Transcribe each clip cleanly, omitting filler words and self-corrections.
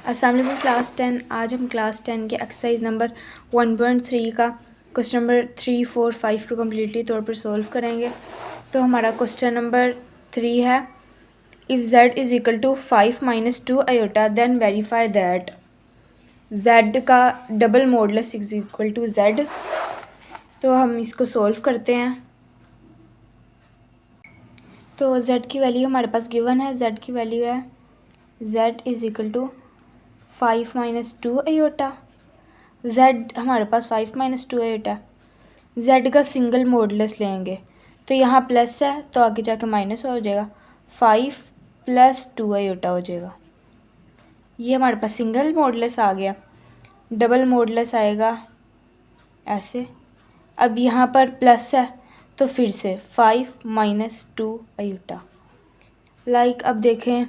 अस्सलाम वालेकुम क्लास 10। आज हम क्लास 10 के एक्सरसाइज नंबर 1.3 का क्वेश्चन नंबर 3, 4, 5 को कम्प्लीटली तौर पर सॉल्व करेंगे। तो हमारा क्वेश्चन नंबर 3 है, if z is equal to 5 minus 2 iota then verify that z का double modulus is equal to z। तो हम इसको सॉल्व करते हैं। तो z की वैल्यू हमारे पास गिवन है, z की वैल्यू है z is equal to 5 minus 2 iota. z हमारे पास 5 माइनस 2 आयोटा। z का सिंगल मॉडुलस लेंगे तो यहाँ प्लस है तो आगे जाके माइनस हो जाएगा, 5 प्लस 2 आयोटा हो जाएगा। ये हमारे पास सिंगल मॉडुलस आ गया। डबल मॉडुलस आएगा ऐसे। अब यहाँ पर प्लस है तो फिर से 5 माइनस 2 आयोटा। अब देखें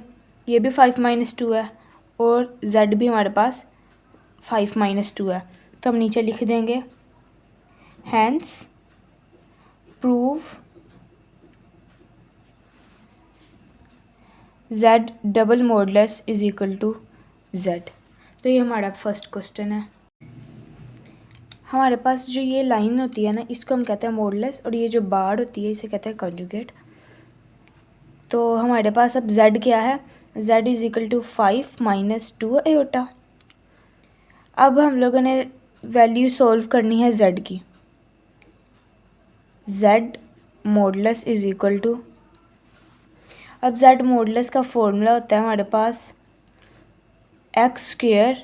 ये भी 5 माइनस 2 है और z भी हमारे पास 5 माइनस 2 है। तो हम नीचे लिख देंगे hence prove z double modulus is equal to z। तो ये हमारा फर्स्ट क्वेश्चन है। हमारे पास जो ये लाइन होती है ना, इसको हम कहते हैं मॉडुलस, और ये जो बार होती है इसे कहते हैं कंजुगेट। तो हमारे पास अब z क्या है, z is equal to 5 minus 2 iota. अब हम लोगों ने वैल्यू सॉल्व करनी है z की। z modulus is equal to, अब z मॉडुलस का फॉर्मूला होता है हमारे पास x square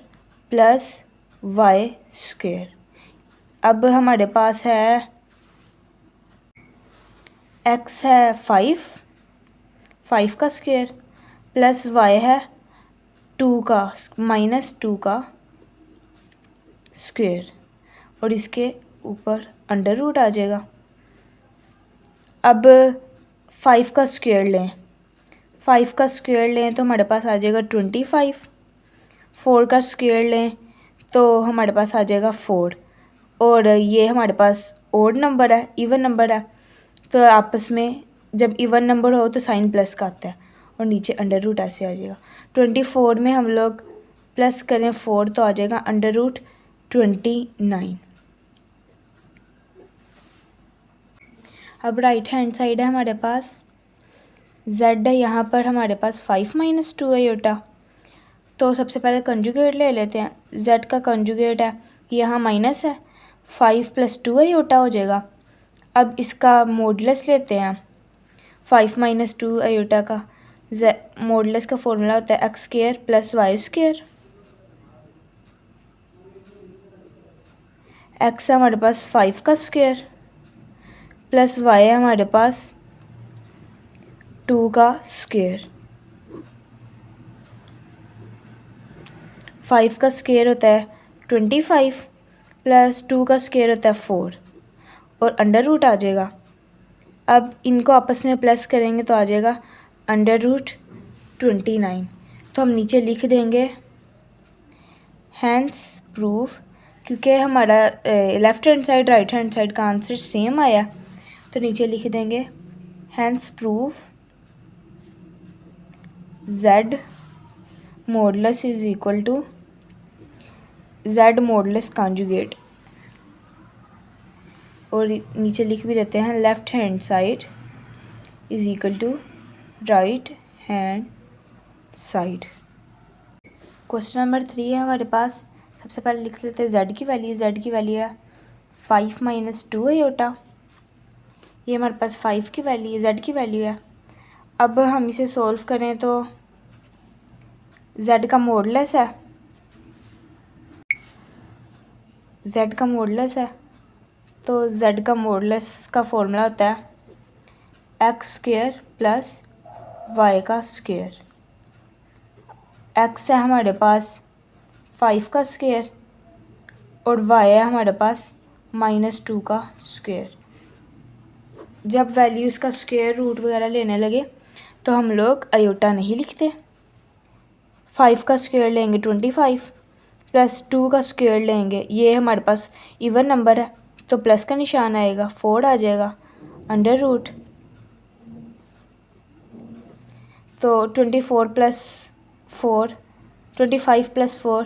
plus y square. अब हमारे पास है x है 5 का स्क्वेयर प्लस y है 2 का माइनस 2 का स्क्वेयर, और इसके ऊपर अंडर रूट आ जाएगा। अब 5 का स्क्वेयर लें, 5 का स्क्वेयर लें तो हमारे पास आ जाएगा 25। 4 का स्क्वेयर लें तो हमारे पास आ जाएगा 4, और ये हमारे पास ओड नंबर है, इवन नंबर है। तो आपस में जब इवन नंबर हो तो साइन प्लस का आता है और नीचे अंडर रूट ऐसे आ जाएगा। 24 में हम लोग प्लस करें 4 तो आ जाएगा अंडर रूट 29। अब राइट हैंड साइड है हमारे पास z है, यहाँ पर हमारे पास 5 माइनस 2 आयोटा। तो सबसे पहले कंजुगेट ले लेते हैं। z का कंजुगेट है, यहाँ माइनस है, 5 प्लस 2 आयोटा हो जाएगा। अब इसका मॉडुलस लेते हैं 5 माइनस 2 आयोटा का। मॉडुलस का फॉर्मूला होता है x square plus y square. X है हमारे पास 5 का स्क्वेयर प्लस वाई है हमारे पास 2 का स्क्वेयर। 5 का स्क्वेयर होता है 25 प्लस 2 का स्क्वेयर होता है 4, और अंडर रूट आ जाएगा। अब इनको आपस में प्लस करेंगे तो आ जाएगा अंडर रूट 29। तो हम नीचे लिख देंगे हैंस प्रूफ, क्योंकि हमारा left hand side right hand side का आंसर सेम आया तो नीचे लिख देंगे hence proof z modulus is equal to z modulus conjugate, और नीचे लिख भी देते हैं left hand side is equal to right hand side. Question number 3 है हमारे पास। सबसे पहले लिख लेते हैं z की वैल्यू। z की वैल्यू है 5 माइनस 2 आयोटा। ये हमारे पास 5 की वैल्यू है, z की वैल्यू है। अब हम इसे सॉल्व करें तो z का मॉडुलस है, z का मॉडुलस है तो z का मॉडुलस का फॉर्मूला होता है एक्स स्क्वेयर प्लस वाई का स्क्वेयर। x है हमारे पास 5 का स्क्वेयर और y है हमारे पास माइनस 2 का स्क्वेयर। जब वैल्यूज़ का स्क्वेयर रूट वगैरह लेने लगे तो हम लोग आयोटा नहीं लिखते। 5 का स्क्वेयर लेंगे 25 प्लस 2 का स्क्वेयर लेंगे, ये हमारे पास इवन नंबर है तो प्लस का निशान आएगा, 4 आ जाएगा अंडर रूट। तो 24 प्लस 4 25 + 4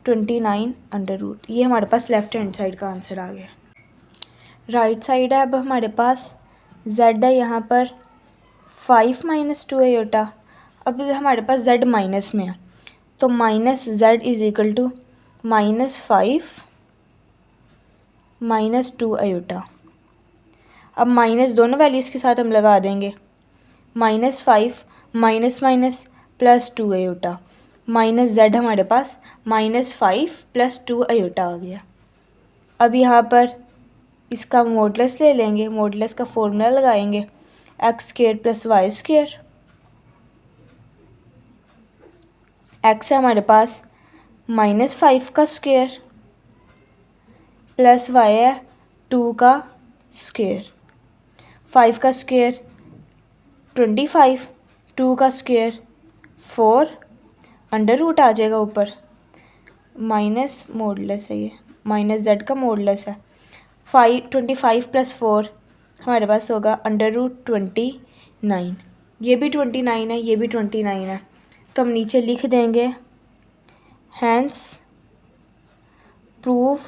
29 अंडर रूट। ये हमारे पास लेफ्ट हैंड साइड का आंसर आ गया। राइट साइड है, अब हमारे पास z है यहाँ पर 5 - 2 आयोटा। अब हमारे पास z माइनस में है तो -z = -5 - 2 आयोटा। अब माइनस दोनों वैल्यूज़ के साथ हम लगा देंगे, -5 minus plus 2 iota, minus z हमारे पास -5 + 2 आयोटा आ गया। अब यहाँ पर इसका मॉडुलस ले लेंगे, मॉडुलस का फॉर्मूला लगाएंगे, x² + y²। x है हमारे पास -5 का स्क्वायर प्लस y है 2 का स्क्वायर। 5 का स्क्वायर 25, 2 का स्क्वायर 4 अंडर रूट आ जाएगा ऊपर, माइनस मॉडुलस है, ये माइनस z का मॉडुलस है। 25 + 4 हमारे पास होगा अंडर रूट 29। ये भी 29 है, ये भी 29 है, तो हम नीचे लिख देंगे hence prove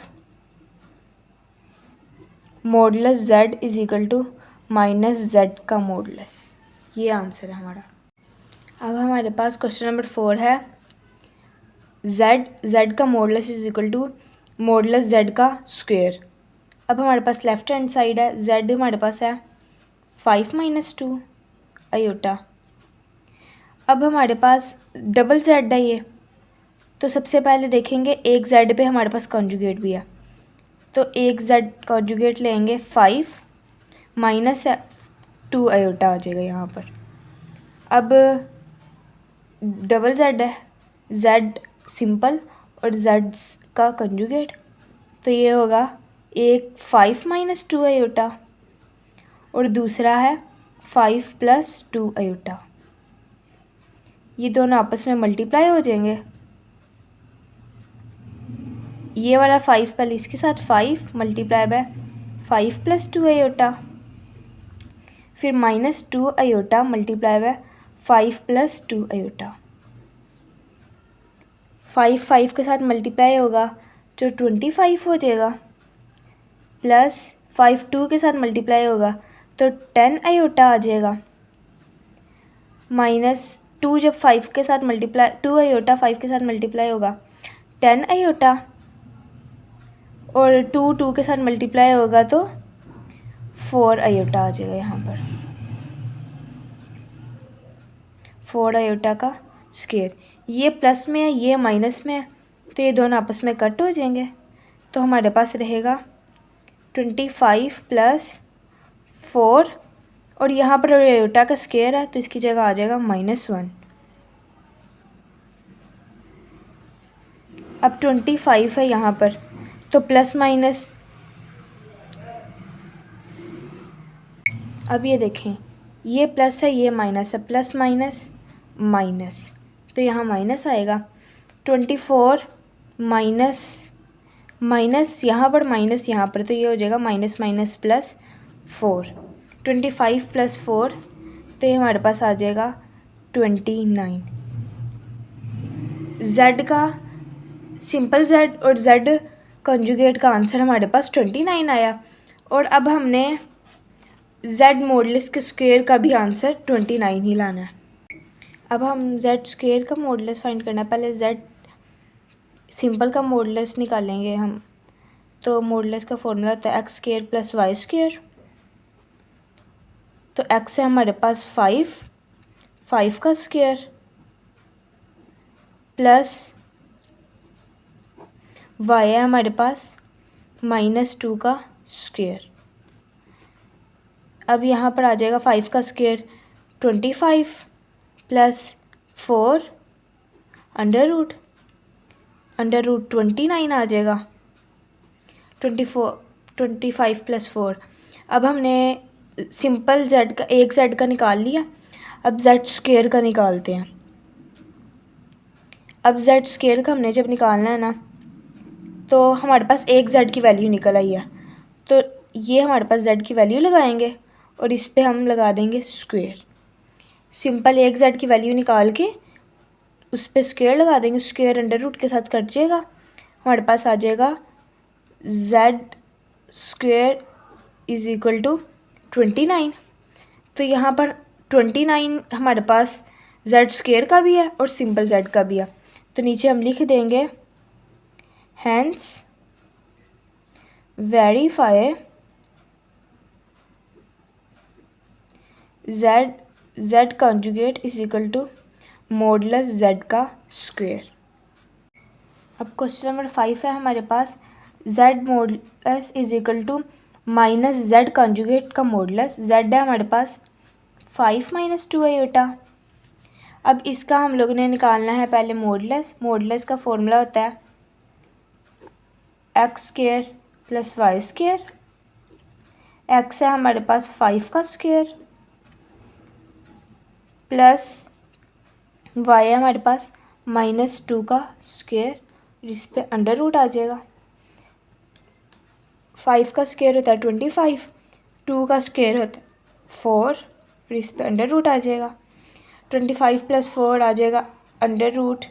modulus z = -z का मॉडुलस। ये आंसर है हमारा। अब हमारे पास क्वेश्चन नंबर 4 है, z का मॉडुलस = मॉडुलस z का स्क्वायर। अब हमारे पास लेफ्ट हैंड साइड है, z हमारे पास है 5 - 2 आयोटा। अब हमारे पास डबल z है ये, तो सबसे पहले देखेंगे एक z पे हमारे पास कॉन्जुगेट भी है, तो एक z कॉन्जुगेट लेंगे 5 - 2 आयोटा आ जाएगा यहाँ पर। अब डबल z है, z सिंपल और z का कॉन्जुगेट, तो ये होगा एक 5 - 2 आयोटा और दूसरा है 5 + 2 आयोटा। ये दोनों आपस में मल्टीप्लाई हो जाएंगे, ये वाला 5 पहले इसके साथ 5 × 5 + 2 आयोटा, फिर -2 आयोटा × 5 + 2 आयोटा। 5 के साथ मल्टीप्लाई होगा तो 25 हो जाएगा, प्लस 5 2 के साथ मल्टीप्लाई होगा तो 10 आयोटा आ जाएगा, -2 जब 5 के साथ मल्टीप्लाई 2 आयोटा 5 के साथ मल्टीप्लाई होगा 10 आयोटा, और 2 के साथ मल्टीप्लाई होगा तो 4 आयोटा आ जाएगा यहाँ पर, 4 आयोटा का स्क्वायर। ये प्लस में है, ये माइनस में है, तो ये दोनों आपस में कट हो जाएंगे, तो हमारे पास रहेगा 25 + 4, और यहाँ पर आयोटा का स्क्वायर है तो इसकी जगह आ जाएगा -1। अब 25 है यहाँ पर, तो प्लस माइनस, अब ये देखें ये प्लस है ये माइनस है, प्लस माइनस माइनस, तो यहाँ माइनस आएगा। 24 माइनस माइनस यहाँ पर माइनस यहाँ पर, तो ये हो जाएगा -−+4। 25 + 4, तो ये हमारे पास आ जाएगा 29। z का सिंपल z और z कंजुगेट का आंसर हमारे पास 29 आया, और अब हमने z मॉडुलस के स्क्वायर का भी आंसर 29 ही लाना है। अब हम z स्क्वायर का मॉडुलस फाइंड करना है, पहले z सिंपल का मॉडुलस निकालेंगे हम, तो मॉडुलस का फॉर्मूला होता है x² + y²। तो x है हमारे पास 5 का स्क्वायर प्लस y है हमारे पास -2 का स्क्वायर। अब यहाँ पर आ जाएगा 5 का स्क्वायर 25 + 4 अंडर रूट 29 आ जाएगा। 25 + 4। अब हमने सिंपल z का एक z का निकाल लिया, अब z स्क्वायर का निकालते हैं। अब z स्क्वायर का हमने जब निकालना है ना, तो हमारे पास एक z की वैल्यू निकल आई है, तो ये हमारे पास z की वैल्यू लगाएंगे और इस पे हम लगा देंगे स्क्वायर। सिंपल एक z की वैल्यू निकाल के उस पर स्क्वायर लगा देंगे, स्क्वायर अंडर रूट के साथ कट जाएगा, हमारे पास आ जाएगा z square is equal to 29। तो यहाँ पर 29 हमारे पास जेड स्क्वायर का भी है और सिंपल जेड का भी है, तो नीचे हम लिख देंगे hence verify Z conjugate is equal to modulus Z का स्क्वायर। अब क्वेश्चन नंबर 5 है हमारे पास, Z modulus is equal to minus Z conjugate का मॉडुलस। जेड है हमारे पास 5 माइनस 2 आयोटा। अब इसका हम लोगों ने निकालना है पहले मॉडुलस। मॉडुलस का फॉर्मूला होता है x square plus y square. X है हमारे पास 5 का स्क्वायर प्लस वाई है हमारे पास -2 का स्क्वायर, जिस पे अंडर रूट आ जाएगा। 5 का स्क्वायर होता है 25, 2 का स्क्वायर होता है 4, और इस पे अंडर रूट आ जाएगा। 25 + 4 आ जाएगा अंडर रूट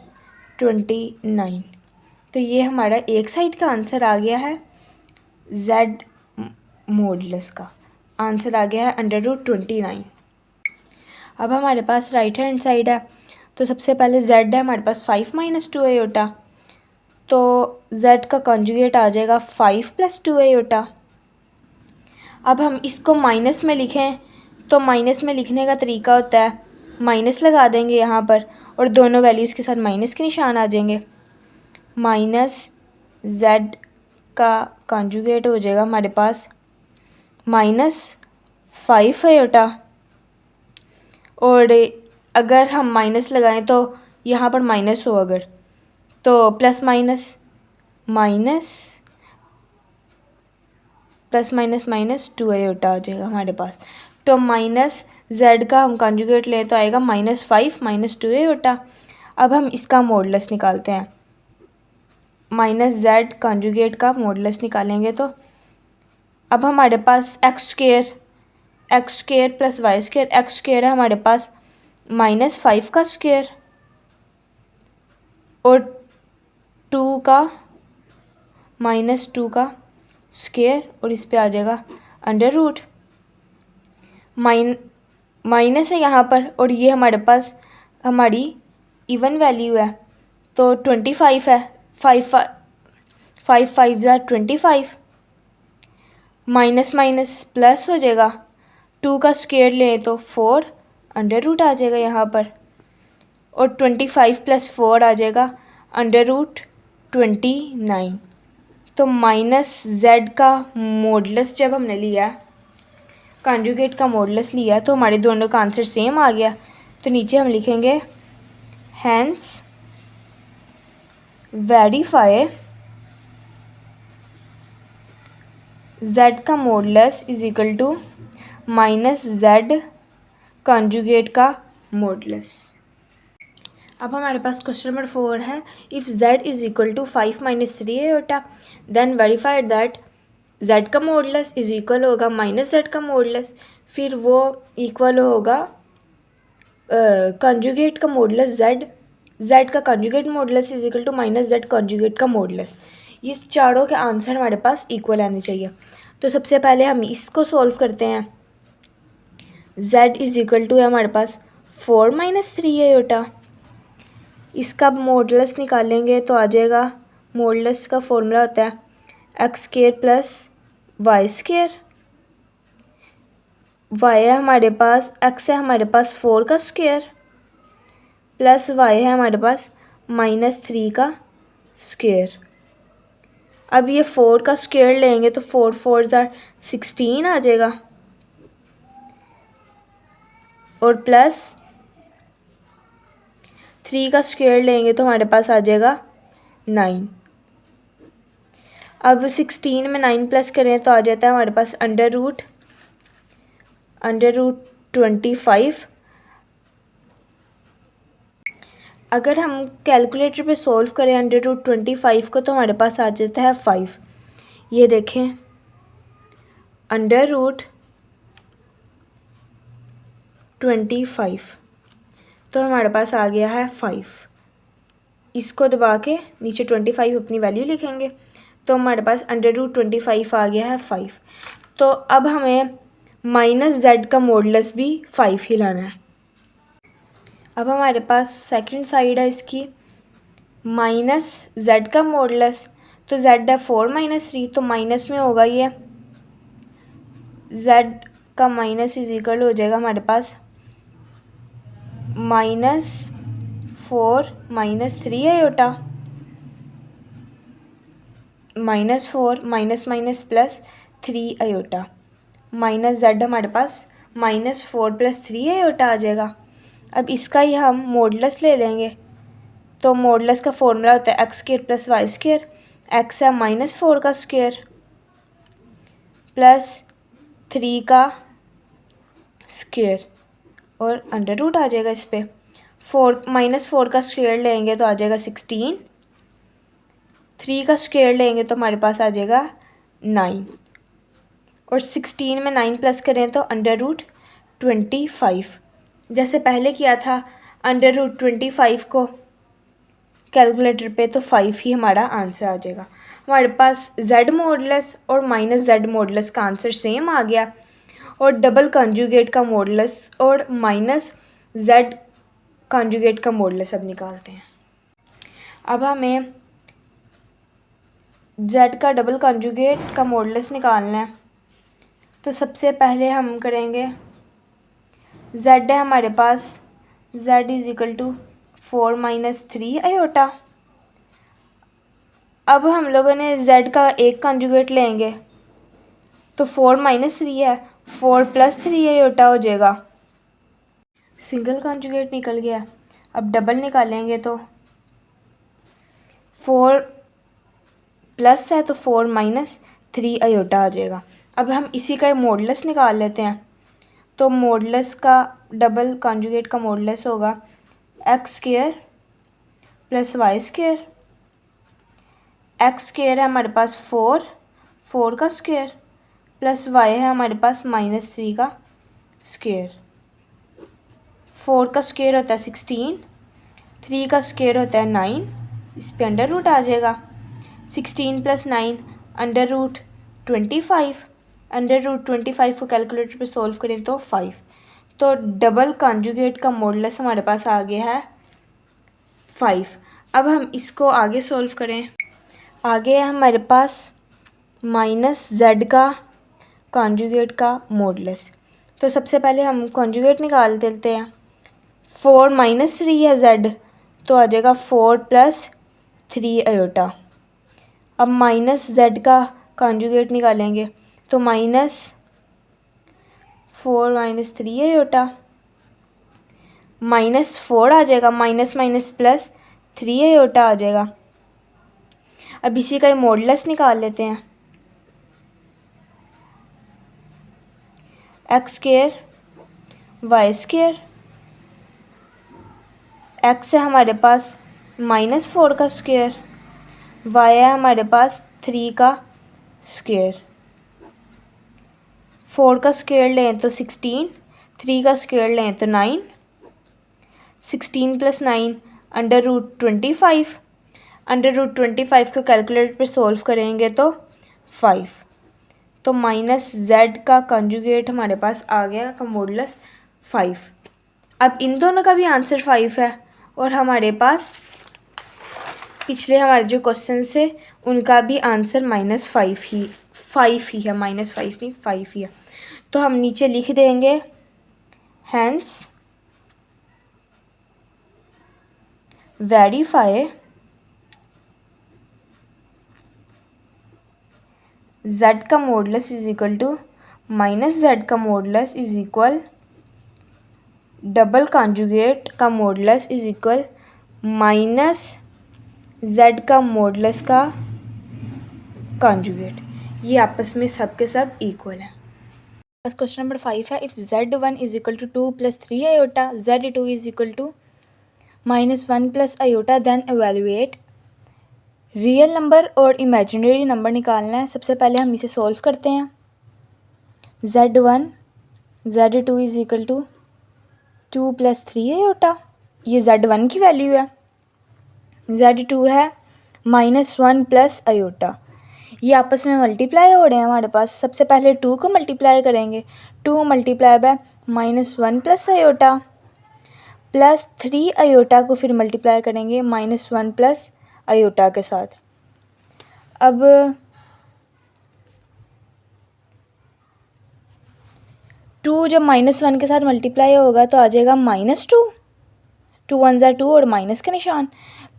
29। तो ये हमारा एक साइड का आंसर आ गया है, जेड मॉडुलस का आंसर आ गया है अंडर रूट 29। अब हमारे पास राइट हैंड साइड है, तो सबसे पहले जेड है हमारे पास 5 - 2 आयोटा, तो जेड का कॉन्जुगेट आ जाएगा 5 + 2 आयोटा। अब हम इसको माइनस में लिखें, तो माइनस में लिखने का तरीका होता है माइनस लगा देंगे यहाँ पर, और दोनों वैल्यूज़ के साथ माइनस के निशान आ जाएंगे। माइनस जेड का कॉन्जुगेट हो जाएगा हमारे पास -5 आयोटा, और अगर हम माइनस लगाएं तो यहाँ पर माइनस हो, अगर तो प्लस माइनस माइनस 2 आयोटा आ जाएगा हमारे पास। तो माइनस जेड का हम कॉन्जुगेट लें तो आएगा -5 - 2 आयोटा। अब हम इसका मॉडुलस निकालते हैं, माइनस जेड कॉन्जुगेट का मॉडुलस निकालेंगे तो अब हमारे पास x square plus y square. X square है हमारे पास -5 का स्क्वायर और 2 का -2 का स्क्वायर, और इस पे आ जाएगा अंडर रूट। माइनस है यहाँ पर, और ये हमारे पास हमारी इवन वैल्यू है, तो 25 है। 5 5 = 25, माइनस माइनस प्लस हो जाएगा। 2 का स्क्वायर लें तो 4 अंडर रूट आ जाएगा यहाँ पर, और 25 + 4 आ जाएगा अंडर रूट 29। तो माइनस जेड का मॉडुलस जब हमने लिया, कॉन्जुगेट का मॉडुलस लिया, तो हमारे दोनों का आंसर सेम आ गया। तो नीचे हम लिखेंगे हैंस वेरीफाई जेड का modulus is equal to minus Z conjugate का मॉडुलस। अब हमारे पास क्वेश्चन नंबर 4 है, if z is equal to 5 - 3 iota then verified that z का मॉडुलस इज इक्वल होगा -z का मॉडुलस, फिर वो इक्वल होगा कॉन्जुगेट का मॉडुलस z का conjugate modulus is equal to -z conjugate का मॉडुलस। ये चारों के आंसर हमारे पास इक्वल आने चाहिए। तो सबसे पहले हम इसको सॉल्व करते हैं। z इज इक्वल टू है हमारे पास 4 - 3 आयोटा, इसका मॉडुलस निकालेंगे तो आ जाएगा, मॉडुलस का फॉर्मूला होता है x square plus y square. Y है हमारे पास, एक्स है हमारे पास 4 का स्क्वायर प्लस वाई है हमारे पास -3 का स्क्वायर। अब ये 4 का स्क्वायर लेंगे तो 4 4 = 16 आ जाएगा, और प्लस 3 का स्क्वायर लेंगे तो हमारे पास आ जाएगा 9। अब 16 में 9 प्लस करें तो आ जाता है हमारे पास अंडर रूट 25। अगर हम कैलकुलेटर पे सॉल्व करें अंडर रूट 25 को तो हमारे पास आ जाता है 5। ये देखें अंडर रूट 25, तो हमारे पास आ गया है 5। इसको दबा के नीचे 25 अपनी वैल्यू लिखेंगे, तो हमारे पास √25 आ गया है 5। तो अब हमें -z का मॉडुलस भी 5 ही लाना है। अब हमारे पास सेकंड साइड है इसकी -z का मॉडुलस, तो z है 4 - 3, तो माइनस में होगा ये z का माइनस इज इक्वल हो जाएगा हमारे पास -4 - 3 iota, -4 minus minus plus 3 iota, minus z हमारे पास -4 + 3 आयोटा आ जाएगा। अब इसका ही हम मॉडुलस ले लेंगे, तो मॉडुलस का फॉर्मूला होता है x² + y²। x है -4 का स्क्वायर प्लस 3 का स्क्वायर और √ आ जाएगा इस पर। -4 का स्क्वायर लेंगे तो आ जाएगा 16, 3 का स्क्वायर लेंगे तो हमारे पास आ जाएगा 9, और 16 में 9 प्लस करें तो √25। जैसे पहले किया था √25 को कैलकुलेटर पे, तो 5 ही हमारा आंसर आ जाएगा। हमारे पास z मॉडुलस और -z मॉडुलस का आंसर सेम आ गया, और डबल कॉन्जुगेट का मॉडुलस और -z कॉन्जुगेट का मॉडुलस अब निकालते हैं। अब हमें z का डबल कॉन्जुगेट का मॉडुलस निकालना है, तो सबसे पहले हम करेंगे z है हमारे पास z = 4 - 3 आयोटा। अब हम लोगों ने z का एक कॉन्जुगेट लेंगे, तो 4 - 3 है, 4 + 3 आयोटा हो जाएगा। सिंगल कॉन्जुगेट निकल गया। अब डबल निकालेंगे तो 4 प्लस है तो 4 - 3 आयोटा आ जाएगा। अब हम इसी का मॉडुलस निकाल लेते हैं, तो मॉडुलस का डबल कॉन्जुगेट का मॉडुलस होगा x² + y²। x² है हमारे पास 4 का स्क्वायर प्लस y है हमारे पास -3 का स्क्वायर। 4 का स्क्वायर होता है 16, 3 का स्क्वायर होता है 9, इस पे √ आ जाएगा। 16 + 9 √25, √25 को कैलकुलेटर पे सॉल्व करें तो 5। तो डबल कॉन्जुगेट का मॉडुलस हमारे पास आ गया है 5। अब हम इसको आगे सॉल्व करें। आगे है हमारे पास -z का कॉन्जुगेट का मॉडुलस, तो सबसे पहले हम कॉन्जुगेट निकाल देते हैं। 4 - 3 है z, तो आ जाएगा 4 + 3 आयोटा। अब -z का कॉन्जुगेट निकालेंगे, तो -4 - 3 आयोटा, -4 आ जाएगा, माइनस माइनस प्लस 3 आयोटा आ जाएगा। अब इसी का मॉडुलस निकाल लेते हैं। x² y², x है हमारे पास -4 का स्क्वायर, y है हमारे पास 3 का स्क्वायर। 4 का स्क्वायर लें तो 16, 3 का स्क्वायर लें तो 9, 16 + 9 √25, √25 को कैलकुलेटर पर सॉल्व करेंगे तो 5। तो -z का कंजुगेट हमारे पास आ गया का मॉडुलस 5। अब इन दोनों का भी आंसर 5 है, और हमारे पास पिछले हमारे जो क्वेश्चन थे उनका भी आंसर -5 ही है, -5 नहीं 5 ही है। तो हम नीचे लिख देंगे हैंस वेरीफाई z का modulus is equal to -z का modulus is equal double conjugate का मॉडुलस इज इक्वल -z का मॉडुलस का कॉन्जुगेट। ये आपस में सब के सब इक्वल है। बस क्वेश्चन नंबर 5 है, if z1 = 2 + 3 iota, z2 = -1 + iota, then evaluate. Real number और इमेजिनरी नंबर निकालना है। सबसे पहले हम इसे सॉल्व करते हैं। z1 z2 = 2 + 3 आयोटा, ये z1 की वैल्यू है। Z2 है -1 प्लस आयोटा। ये आपस में मल्टीप्लाई हो रहे हैं हमारे पास। सबसे पहले 2 को मल्टीप्लाई करेंगे, 2 multiply by -1 plus iota, plus 3 iota को फिर मल्टीप्लाई करेंगे -1 प्लस आयोटा के साथ। अब 2 जब -1 के साथ मल्टीप्लाई होगा तो आ जाएगा -2, 2 1 ज़ा 2 और माइनस का निशान,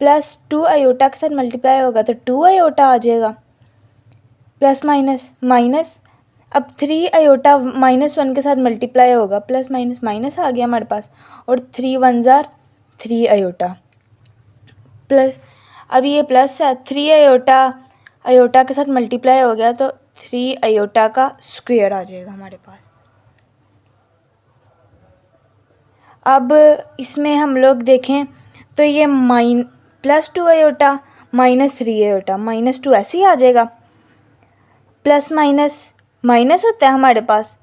प्लस 2 आयोटा के साथ मल्टीप्लाई होगा तो 2 आयोटा आ जाएगा, प्लस माइनस माइनस। अब 3 आयोटा -1 के साथ मल्टीप्लाई होगा, प्लस माइनस माइनस आ गया हमारे पास, और 3 1 ज़ा 3 आयोटा, प्लस अब ये प्लस है, 3 आयोटा के साथ मल्टीप्लाई हो गया तो 3 आयोटा का स्क्वायर आ जाएगा हमारे पास। अब इसमें हम लोग देखें तो ये +2 आयोटा -3 आयोटा, -2 ऐसे ही आ जाएगा, प्लस माइनस माइनस होता है हमारे पास।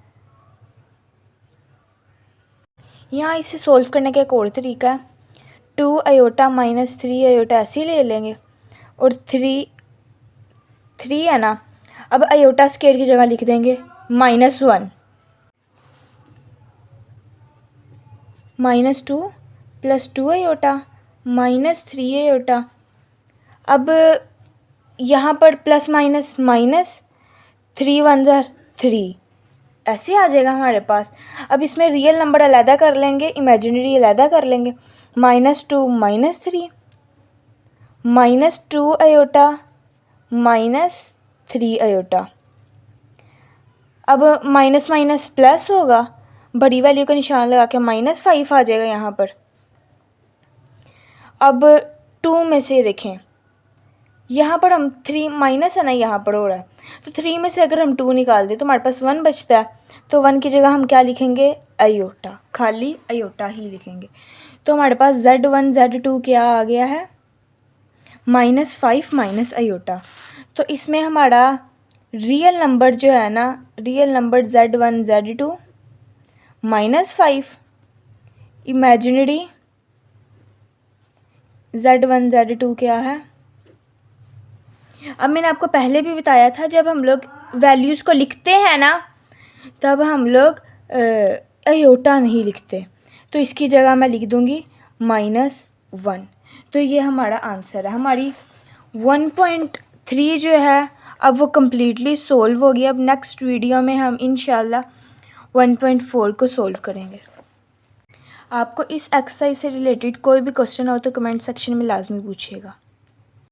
यहाँ इसे सोल्व करने का एक और तरीका है, 2 आयोटा -3 आयोटा ऐसे ही ले लेंगे, और 3 है ना, अब आयोटा स्क्वायर की जगह लिख देंगे -1, -2 प्लस 2 आयोटा -3 आयोटा। अब यहाँ पर प्लस माइनस माइनस, 3 1 ज़ा 3 ऐसे आ जाएगा हमारे पास। अब इसमें रियल नंबर अलहदा कर लेंगे, इमेजिनरी अलहदा कर लेंगे, -2 -3, -2 आयोटा -3 आयोटा। अब माइनस माइनस प्लस होगा, बड़ी वैल्यू का निशान लगा के -5 आ जाएगा यहाँ पर। अब 2 में से देखें, यहाँ पर हम 3 माइनस है ना, यहाँ पर हो रहा है, तो 3 में से अगर हम 2 निकाल दें तो हमारे पास 1 बचता है, तो 1 की जगह हम क्या लिखेंगे, आयोटा, खाली आयोटा ही लिखेंगे। तो हमारे पास Z1 Z2 क्या आ गया है, -5 माइनस आयोटा। तो इसमें हमारा रियल नंबर जो है ना, real number Z1 Z2 -5, imaginary Z1 Z2 क्या है। अब मैंने आपको पहले भी बताया था, जब हम लोग वैल्यूज़ को लिखते हैं ना, तब हम लोग आयोटा नहीं लिखते, तो इसकी जगह मैं लिख दूँगी -1। तो ये हमारा आंसर है। हमारी 1.3 जो है अब वो कम्प्लीटली सोल्व हो गया। अब नेक्स्ट वीडियो में हम इंशाल्लाह 1.4 को सोल्व करेंगे। आपको इस एक्सरसाइज से रिलेटेड कोई भी क्वेश्चन हो तो कमेंट सेक्शन में लाजमी पूछिएगा।